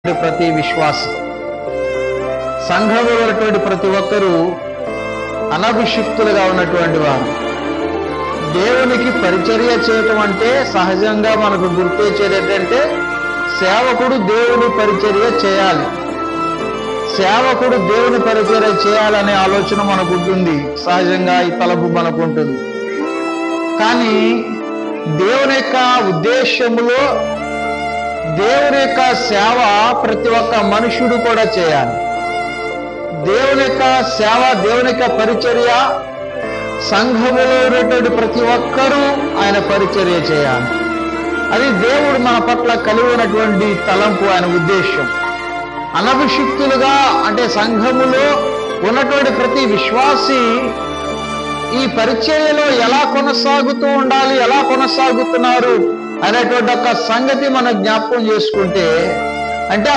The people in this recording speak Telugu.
ప్రతి విశ్వాసం సంఘంలో ఉన్నటువంటి ప్రతి ఒక్కరూ అనభిషిక్తులుగా ఉన్నటువంటి వారు. దేవునికి పరిచర్య చేయటం అంటే సహజంగా మనకు గుర్తొచ్చేది ఏంటంటే సేవకుడు దేవుని పరిచర్య చేయాలి, సేవకుడు దేవుని పరిచర్య చేయాలనే ఆలోచన మనకు ఉంటుంది. సహజంగా ఈ తలపు మనకు ఉంటుంది. కానీ దేవుని యొక్క ఉద్దేశములో దేవుని యొక్క సేవ ప్రతి ఒక్క మనుషుడు కూడా చేయాలి. దేవుని యొక్క సేవ, దేవుని యొక్క పరిచర్య సంఘములో ఉన్నటువంటి ప్రతి ఒక్కరూ ఆయన పరిచర్య చేయాలి. అది దేవుడు మన పట్ల కలిగి ఉన్నటువంటి తలంపు, ఆయన ఉద్దేశం. అనభిషిక్తులుగా అంటే సంఘములో ఉన్నటువంటి ప్రతి విశ్వాసి ఈ పరిచర్యలో ఎలా కొనసాగుతూ ఉండాలి, ఎలా కొనసాగుతున్నారు అనేటువంటి ఒక సంగతి మనం జ్ఞాపకం చేసుకుంటే, అంటే